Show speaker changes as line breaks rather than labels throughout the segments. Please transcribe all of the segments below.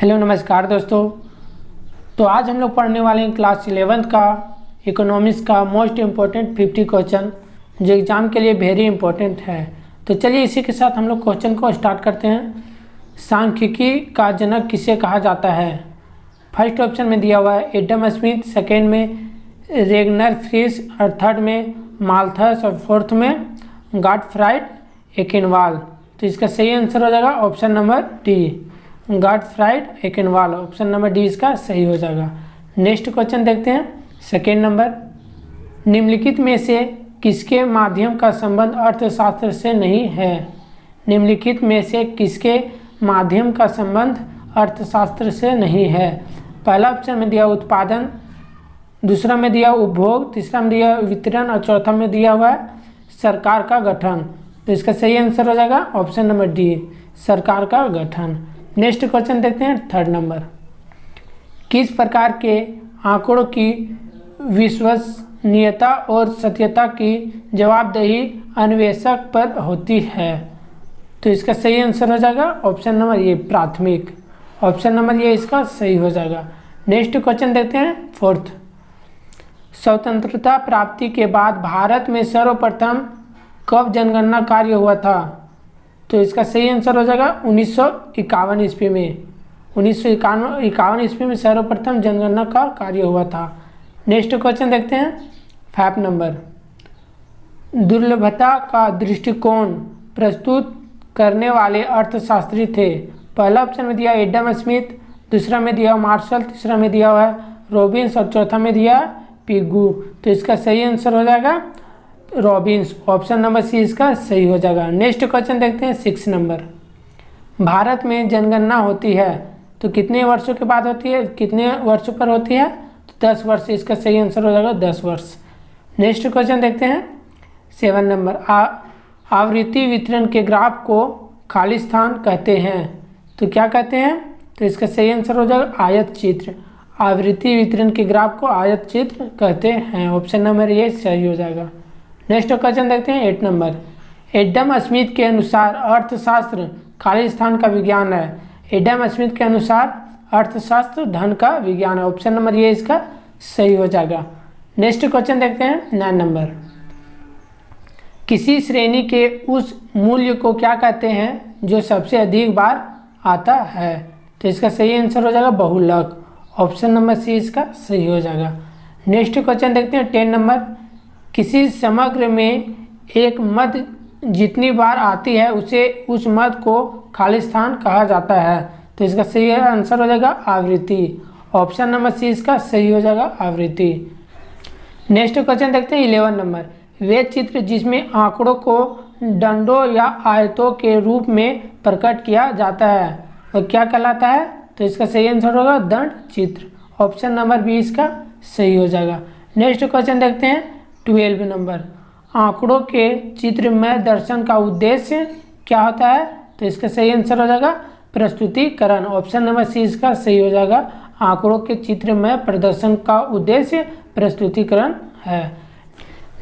Hello नमस्कार दोस्तों। तो आज हम लोग पढ़ने वाले हैं क्लास 11th का इकोनॉमिक्स का मोस्ट इम्पोर्टेंट 50 क्वेश्चन जो एग्ज़ाम के लिए वेरी इंपॉर्टेंट है। तो चलिए इसी के साथ हम लोग क्वेश्चन को स्टार्ट करते हैं। सांख्यिकी का जनक किसे कहा जाता है? फर्स्ट ऑप्शन में दिया हुआ है एडम स्मिथ, सेकेंड में रेगनर फ्रिश और थर्ड में माल्थस और फोर्थ में गॉटफ्राइड एकेनवाल। तो इसका सही आंसर हो जाएगा option number D, Gottfried Achenwall. Option number D इसका सही हो जाएगा। नेक्स्ट क्वेश्चन देखते हैं। सेकेंड नंबर, निम्नलिखित में से किसके माध्यम का संबंध अर्थशास्त्र से नहीं है? निम्नलिखित में से किसके माध्यम का संबंध अर्थशास्त्र से नहीं है? पहला ऑप्शन में दिया उत्पादन, दूसरा में दिया उपभोग, तीसरा में दिया वितरण और चौथा में दिया हुआ है सरकार का गठन। तो इसका सही आंसर हो जाएगा ऑप्शन नंबर डी, सरकार का गठन। नेक्स्ट क्वेश्चन देखते हैं। थर्ड नंबर, किस प्रकार के आंकड़ों की विश्वसनीयता और सत्यता की जवाबदेही अन्वेषक पर होती है? तो इसका सही आंसर हो जाएगा ऑप्शन नंबर ए, प्राथमिक। ऑप्शन नंबर ए इसका सही हो जाएगा। नेक्स्ट क्वेश्चन देखते हैं। फोर्थ, स्वतंत्रता प्राप्ति के बाद भारत में सर्वप्रथम कब जनगणना कार्य हुआ था? तो इसका सही आंसर हो जाएगा 1951 ईस्वी में। 1951 ईस्वी में सर्वप्रथम जनगणना का कार्य हुआ था। नेक्स्ट क्वेश्चन देखते हैं। 5 नंबर, दुर्लभता का दृष्टिकोण प्रस्तुत करने वाले अर्थशास्त्री थे? पहला ऑप्शन में दिया एडम स्मिथ, दूसरा में दिया मार्शल, तीसरा में दिया हुआ है रॉबिन्स और चौथा में दिया पिगू। तो इसका सही आंसर हो जाएगा रॉबिन्स। ऑप्शन नंबर सी इसका सही हो जाएगा। नेक्स्ट क्वेश्चन देखते हैं। 6 नंबर, भारत में जनगणना होती है तो कितने वर्षों के बाद होती है, कितने वर्षों पर होती है? तो 10 वर्ष। इसका सही आंसर हो जाएगा 10 वर्ष। नेक्स्ट क्वेश्चन देखते हैं। 7 नंबर, आवृत्ति वितरण के ग्राफ को खाली स्थान कहते हैं तो क्या कहते हैं? तो इसका सही आंसर हो जाएगा आयत चित्र। आवृत्ति वितरण के ग्राफ को आयत चित्र कहते हैं। ऑप्शन नंबर ए सही हो जाएगा। नेक्स्ट क्वेश्चन देखते हैं। 8 नंबर, एडम स्मिथ के अनुसार अर्थशास्त्र खाली स्थान का विज्ञान है। एडम स्मिथ के अनुसार अर्थशास्त्र धन का विज्ञान है। ऑप्शन नंबर ए इसका सही हो जाएगा। नेक्स्ट क्वेश्चन देखते हैं। 9 नंबर, किसी श्रेणी के उस मूल्य को क्या कहते हैं जो सबसे अधिक बार आता है? तो इसका सही आंसर हो जाएगा बहुलक। ऑप्शन नंबर सी इसका सही हो जाएगा। नेक्स्ट क्वेश्चन देखते हैं। 10 नंबर, किसी समग्र में एक मद जितनी बार आती है उसे उस मद को खाली स्थान कहा जाता है। तो इसका सही आंसर हो जाएगा आवृत्ति। ऑप्शन नंबर सी इसका सही हो जाएगा आवृत्ति। नेक्स्ट क्वेश्चन देखते हैं। 11 नंबर, वे चित्र जिसमें आंकड़ों को डंडों या आयतों के रूप में प्रकट किया जाता है और क्या कहलाता है? तो इसका सही आंसर होगा दंड चित्र। ऑप्शन नंबर बी इसका सही हो जाएगा। नेक्स्ट क्वेश्चन देखते हैं। 12 नंबर, आंकड़ों के चित्र में दर्शन का उद्देश्य क्या होता है? तो इसका सही आंसर हो जाएगा प्रस्तुतिकरण। ऑप्शन नंबर सी इसका सही हो जाएगा। आंकड़ों के चित्र में प्रदर्शन का उद्देश्य प्रस्तुतिकरण है।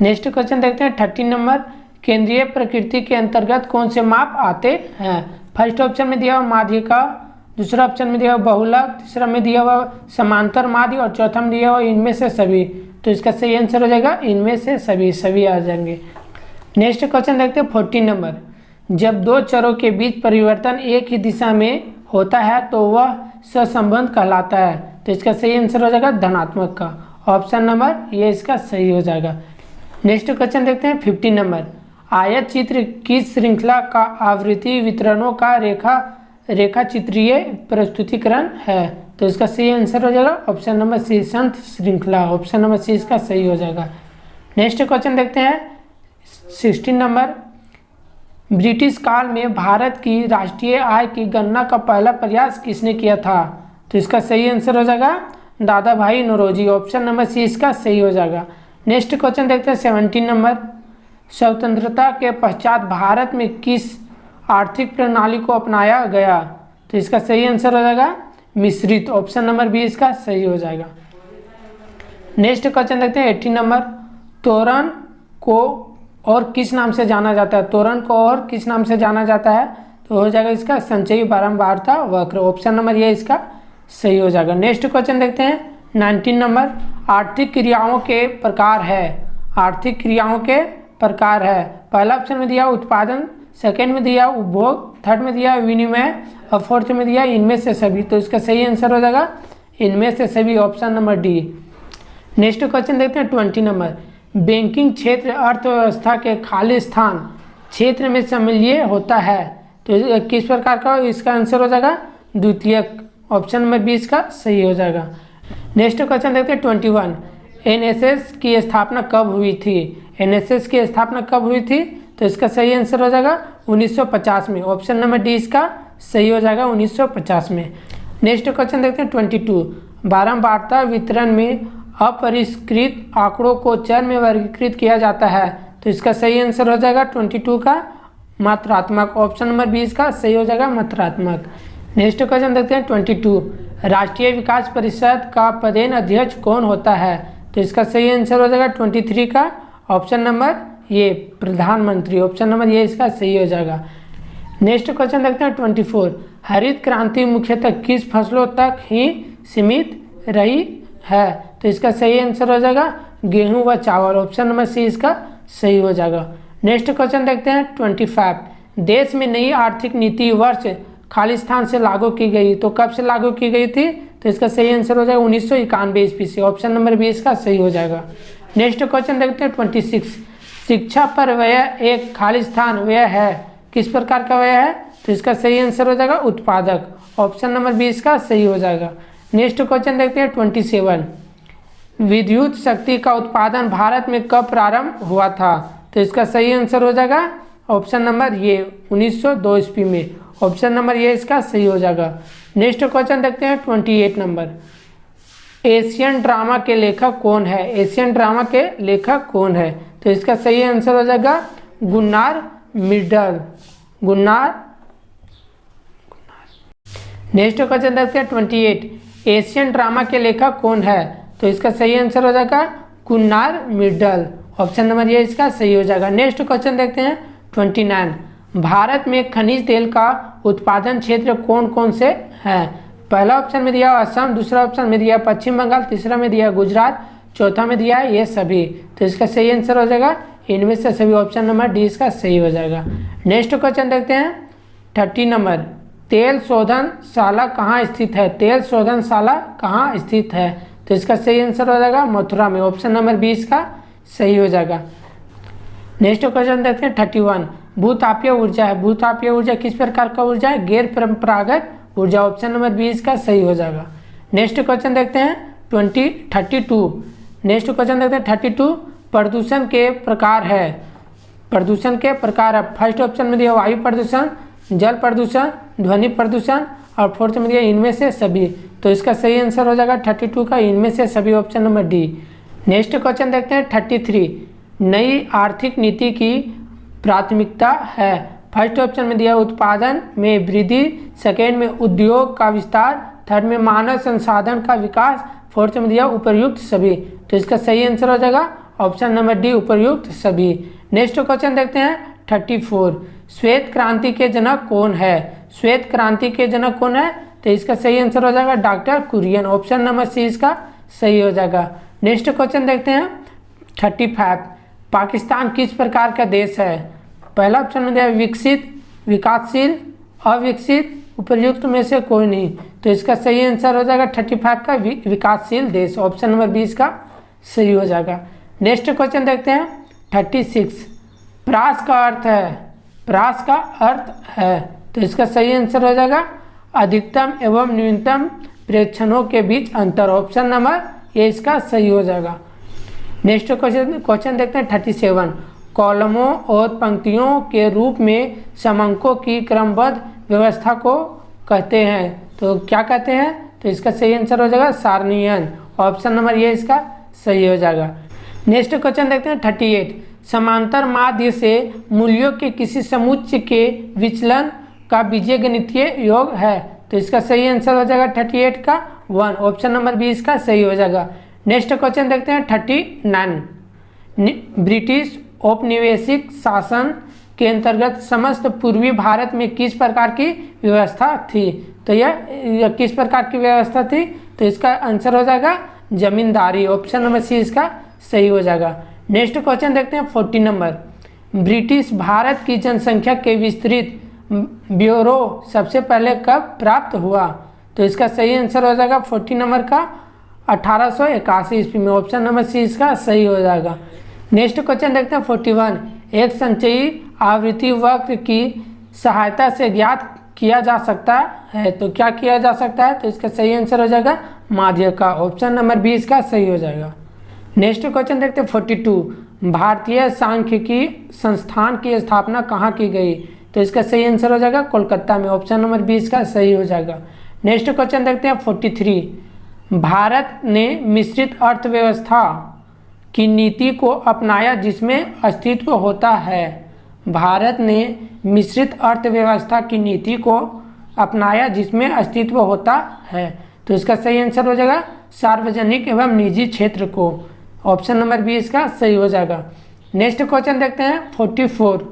नेक्स्ट क्वेश्चन देखते हैं। 13 नंबर, केंद्रीय प्रकृति के अंतर्गत कौन से माप आते हैं? फर्स्ट ऑप्शन में दिया हुआ माध्य का, दूसरा ऑप्शन में दिया हुआ बहुलक, तीसरा में दिया हुआ समांतर माध्य और चौथा में दिया हुआ इनमें से सभी। तो इसका सही आंसर हो जाएगा इनमें से सभी, सभी आ जाएंगे। नेक्स्ट क्वेश्चन देखते हैं। 14 नंबर, जब दो चरों के बीच परिवर्तन एक ही दिशा में होता है तो वह सहसंबंध कहलाता है। तो इसका सही आंसर हो जाएगा धनात्मक का। ऑप्शन नंबर ये इसका सही हो जाएगा। नेक्स्ट क्वेश्चन देखते हैं। 15 नंबर, आयत चित्र किस श्रृंखला का आवृत्ति वितरणों का रेखा चित्रीय प्रस्तुतिकरण है? तो इसका सही आंसर हो जाएगा ऑप्शन नंबर सी, संत श्रृंखला। ऑप्शन नंबर सी इसका सही हो जाएगा। नेक्स्ट क्वेश्चन देखते हैं। 16 नंबर, ब्रिटिश काल में भारत की राष्ट्रीय आय की गणना का पहला प्रयास किसने किया था? तो इसका सही आंसर हो जाएगा दादा भाई नौरोजी। ऑप्शन नंबर सी इसका सही हो जाएगा। नेक्स्ट क्वेश्चन देखते हैं। 17 नंबर, स्वतंत्रता के पश्चात भारत में किस आर्थिक प्रणाली को अपनाया गया? तो इसका सही आंसर हो जाएगा मिश्रित। ऑप्शन नंबर बी इसका सही हो जाएगा। नेक्स्ट क्वेश्चन देखते हैं। 18 नंबर, तोरण को और किस नाम से जाना जाता है? तोरण को और किस नाम से जाना जाता है? तो हो जाएगा इसका संचयी बारंबारता वक्र। ऑप्शन नंबर ये इसका सही हो जाएगा। नेक्स्ट क्वेश्चन देखते हैं 19 नंबर। आर्थिक क्रियाओं के प्रकार है, आर्थिक क्रियाओं के प्रकार है। पहला ऑप्शन में दिया उत्पादन, सेकेंड में दिया उपभोग, थर्ड में दिया विनिमय और फोर्थ में दिया इनमें से सभी। तो इसका सही आंसर हो जाएगा इनमें से सभी, option number D. Next question देखते हैं 20 नंबर। बैंकिंग क्षेत्र अर्थव्यवस्था के खाली स्थान क्षेत्र में सम्मिलित होता है, तो किस प्रकार का, इसका आंसर हो जाएगा द्वितीयक, ऑप्शन नंबर 20 का सही हो जाएगा। नेक्स्ट क्वेश्चन देखते हैं 21। एनएसएस की स्थापना कब हुई थी? एनएसएस की स्थापना कब हुई थी? तो इसका सही आंसर हो जाएगा 1950 में, ऑप्शन नंबर डी इसका सही हो जाएगा 1950 में। नेक्स्ट क्वेश्चन देखते हैं 22। बारंबारता वितरण में अपरिष्कृत आंकड़ों को चर में वर्गीकृत किया जाता है, तो इसका सही आंसर हो जाएगा 22 का मात्रात्मक, ऑप्शन नंबर 20 का सही हो जाएगा मात्रात्मक। नेक्स्ट क्वेश्चन देखते हैं 22। राष्ट्रीय विकास परिषद का पदेन अध्यक्ष कौन होता है? तो इसका सही आंसर हो जाएगा 23 का, ऑप्शन नंबर ये प्रधानमंत्री, ऑप्शन नंबर ये इसका सही हो जाएगा। नेक्स्ट क्वेश्चन देखते हैं 24। हरित क्रांति मुख्यतः किस फसलों तक ही सीमित रही है? तो इसका सही आंसर हो जाएगा गेहूं व चावल, ऑप्शन नंबर सी इसका सही हो जाएगा। नेक्स्ट क्वेश्चन देखते हैं 25। देश में नई आर्थिक नीति वर्ष खालिस्तान से लागू की गई, तो कब से लागू की गई थी? तो इसका सही आंसर हो जाएगा 1991 ईस्वी से, ऑप्शन नंबर 20 का सही हो जाएगा। नेक्स्ट क्वेश्चन देखते हैं 26। शिक्षा पर व्यय एक खालिस्तान व्यय है, किस प्रकार का व्यय है? तो इसका सही आंसर हो जाएगा उत्पादक, ऑप्शन नंबर 20 का सही हो जाएगा। नेक्स्ट क्वेश्चन देखते हैं 27। विद्युत शक्ति का उत्पादन भारत में कब प्रारंभ हुआ था? तो इसका सही आंसर हो जाएगा ऑप्शन नंबर ये 1902 ईस्वी में, ऑप्शन नंबर ये इसका सही हो जाएगा। नेक्स्ट क्वेश्चन देखते हैं 28 नंबर। एशियन ड्रामा के लेखक कौन है? एशियन ड्रामा के लेखक कौन है? तो इसका सही आंसर हो जाएगा Gunnar Myrdal, Gunnar. Next question देखते हैं 28। एशियन ड्रामा के लेखक कौन है? तो इसका सही आंसर हो जाएगा गुन्नार मिर्डल, ऑप्शन नंबर ये इसका सही हो जाएगा। नेक्स्ट क्वेश्चन देखते हैं 29। भारत में खनिज तेल का उत्पादन क्षेत्र कौन कौन से हैं? पहला ऑप्शन में दिया असम, दूसरा ऑप्शन में दिया पश्चिम बंगाल, तीसरा में दिया गुजरात, चौथा में दिया ये सभी। तो इसका सही आंसर हो जाएगा इनमें से सभी, ऑप्शन नंबर डी इसका सही हो जाएगा। नेक्स्ट क्वेश्चन देखते हैं 30 नंबर। तेल शोधनशाला कहाँ स्थित है? तेल शोधनशाला कहाँ स्थित है? तो इसका सही आंसर हो जाएगा मथुरा में, ऑप्शन नंबर 20 का सही हो जाएगा। नेक्स्ट क्वेश्चन देखते हैं 31। भूतापीय ऊर्जा है, भूतापीय ऊर्जा किस प्रकार का ऊर्जा है? गैर परंपरागत ऊर्जा, ऑप्शन नंबर 20 का सही हो जाएगा। नेक्स्ट क्वेश्चन देखते हैं 32। नेक्स्ट क्वेश्चन देखते हैं 32। प्रदूषण के प्रकार है, प्रदूषण के प्रकार है। फर्स्ट ऑप्शन में दिया वायु प्रदूषण, जल प्रदूषण, ध्वनि प्रदूषण और फोर्थ में दिया इनमें से सभी। तो इसका सही आंसर हो जाएगा 32 का इनमें से सभी, option number D. Next question देखते हैं 33। नई आर्थिक नीति की प्राथमिकता है। फर्स्ट ऑप्शन में दिया उत्पादन में वृद्धि, सेकेंड में उद्योग का विस्तार, थर्ड में मानव संसाधन का विकास, फोर्थ में दिया उपर्युक्त सभी। तो इसका सही आंसर हो जाएगा ऑप्शन नंबर डी उपर्युक्त सभी। नेक्स्ट क्वेश्चन देखते हैं 34। श्वेत क्रांति के जनक कौन है? श्वेत क्रांति के जनक कौन है? तो इसका सही आंसर हो जाएगा doctor Kurian, option number C इसका सही हो जाएगा। नेक्स्ट क्वेश्चन देखते हैं 35। पाकिस्तान किस प्रकार का देश है? पहला ऑप्शन में दिया विकसित, विकासशील, अविकसित, उपर्युक्त में से कोई नहीं। तो इसका सही आंसर हो जाएगा 35 का विकासशील देश, ऑप्शन नंबर 20 का सही हो जाएगा। नेक्स्ट क्वेश्चन देखते हैं 36। प्रास का अर्थ है, प्रास का अर्थ है, तो इसका सही आंसर हो जाएगा अधिकतम एवं न्यूनतम प्रेक्षणों के बीच अंतर, ऑप्शन नंबर ये इसका सही हो जाएगा। नेक्स्ट क्वेश्चन देखते हैं 37। कॉलमों और पंक्तियों के रूप में समंकों की क्रमबद्ध व्यवस्था को कहते हैं, तो क्या कहते हैं? तो इसका सही आंसर हो जाएगा सारणीयन, ऑप्शन नंबर ये इसका सही हो जाएगा। नेक्स्ट क्वेश्चन देखते हैं 38। समांतर माध्य से मूल्यों के किसी समुच्चय के विचलन का बीजगणितीय योग है, तो इसका सही आंसर हो जाएगा 38 का 1, ऑप्शन नंबर 20 का सही हो जाएगा। नेक्स्ट क्वेश्चन देखते हैं 39। ब्रिटिश औपनिवेशिक शासन के अंतर्गत समस्त पूर्वी भारत में किस प्रकार की व्यवस्था थी? तो यह किस प्रकार की व्यवस्था थी? तो इसका आंसर हो जाएगा जमींदारी। ऑप्शन नंबर सी इसका सही हो जाएगा। नेक्स्ट क्वेश्चन देखते हैं 40 नंबर। ब्रिटिश भारत की जनसंख्या के विस्तृत ब्यूरो सबसे पहले कब प्राप्त हुआ? तो इसका सही आंसर हो जाएगा 40 नंबर का 1881 ईस्वी में। ऑप्शन नंबर सी इसका सही हो जाएगा। नेक्स्ट क्वेश्चन देखते हैं 41। एक संचयी आवृत्ति वक्र की सहायता से ज्ञात किया जा सकता है, तो क्या किया जा सकता है? तो इसका सही आंसर हो जाएगा माध्य का। ऑप्शन नंबर बी इसका सही हो जाएगा। नेक्स्ट क्वेश्चन देखते हैं 42। भारतीय सांख्यिकी संस्थान की स्थापना कहाँ की गई? तो इसका सही आंसर हो जाएगा कोलकाता में। ऑप्शन नंबर बी इसका सही हो जाएगा। नेक्स्ट क्वेश्चन देखते हैं 43। भारत ने मिश्रित अर्थव्यवस्था की नीति को अपनाया जिसमें अस्तित्व होता है। भारत ने मिश्रित अर्थव्यवस्था की नीति को अपनाया जिसमें अस्तित्व होता है, तो इसका सही आंसर हो जाएगा सार्वजनिक एवं निजी क्षेत्र को। ऑप्शन नंबर बी इसका सही हो जाएगा। नेक्स्ट क्वेश्चन देखते हैं 44।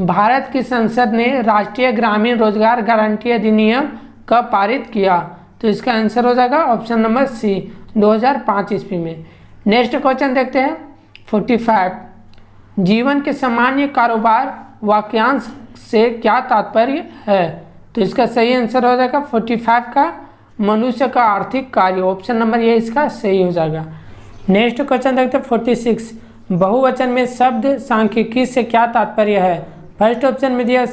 भारत की संसद ने राष्ट्रीय ग्रामीण रोजगार गारंटी अधिनियम कब पारित किया? तो इसका आंसर हो जाएगा ऑप्शन नंबर सी 2005 ईस्वी में। नेक्स्ट क्वेश्चन देखते हैं 45। जीवन के सामान्य कारोबार वाक्यांश से क्या तात्पर्य है? तो इसका सही आंसर हो जाएगा 45 का मनुष्य का आर्थिक कार्य। ऑप्शन नंबर ये इसका सही हो जाएगा। नेक्स्ट क्वेश्चन देखते हैं 46। बहुवचन में शब्द सांख्यिकी से क्या तात्पर्य है? फर्स्ट ऑप्शन में दिया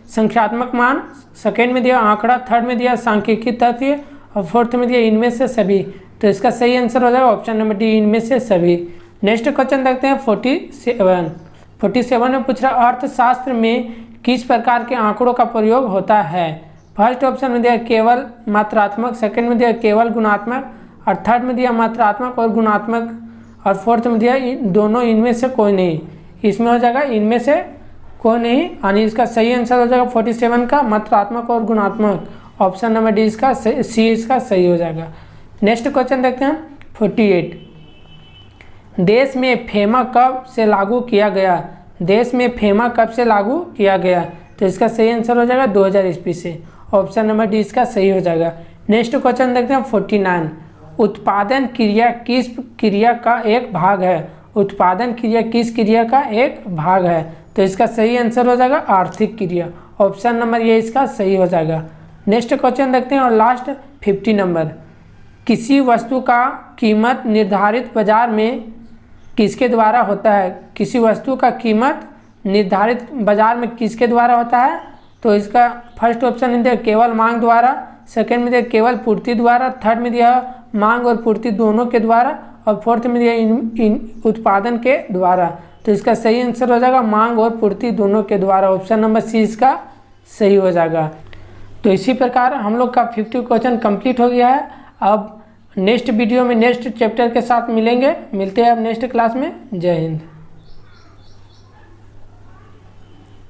संख्यात्मक मान, सेकेंड में दिया आंकड़ा, थर्ड में दिया सांख्यिकी तथ्य और फोर्थ में दिया इनमें से सभी। तो इसका सही आंसर हो जाएगा ऑप्शन नंबर डी इनमें से सभी। नेक्स्ट क्वेश्चन देखते हैं 47 में पूछ रहा अर्थशास्त्र में किस प्रकार के आंकड़ों का प्रयोग होता है? फर्स्ट ऑप्शन में दिया केवल मात्रात्मक, सेकंड में दिया केवल गुणात्मक और थर्ड में दिया मात्रात्मक और गुणात्मक और फोर्थ में दिया दोनों इनमें से कोई नहीं। इसमें हो जाएगा इनमें से कोई नहीं, यानी इसका सही आंसर हो जाएगा 47 का मात्रात्मक और गुणात्मक। ऑप्शन नंबर डी इसका सी इसका सही हो जाएगा। नेक्स्ट क्वेश्चन देखते हैं 48। देश में फेमा कब से लागू किया गया? देश में फेमा कब से लागू किया गया? तो इसका सही आंसर हो जाएगा 2000 ईस्वी से। ऑप्शन नंबर डी इसका सही हो जाएगा। नेक्स्ट क्वेश्चन देखते हैं 49। उत्पादन क्रिया किस क्रिया का एक भाग है? उत्पादन क्रिया किस क्रिया का एक भाग है? तो इसका सही आंसर हो जाएगा आर्थिक क्रिया। ऑप्शन नंबर ये इसका सही हो जाएगा। नेक्स्ट क्वेश्चन देखते हैं और लास्ट 50 नंबर। किसी वस्तु का कीमत निर्धारित बाजार में किसके द्वारा होता है? किसी वस्तु का कीमत निर्धारित बाजार में किसके द्वारा होता है? तो इसका फर्स्ट ऑप्शन में दिया केवल मांग द्वारा, सेकंड में दिया केवल पूर्ति द्वारा, थर्ड में दिया मांग और पूर्ति दोनों के द्वारा और फोर्थ में दिया इन उत्पादन के द्वारा। तो इसका सही आंसर हो जाएगा मांग और पूर्ति दोनों के द्वारा। ऑप्शन नंबर सी इसका सही हो जाएगा। तो इसी प्रकार हम लोग का 50 क्वेश्चन कंप्लीट हो गया है। अब नेक्स्ट वीडियो में नेक्स्ट चैप्टर के साथ मिलते हैं अब नेक्स्ट क्लास में। जय हिंद।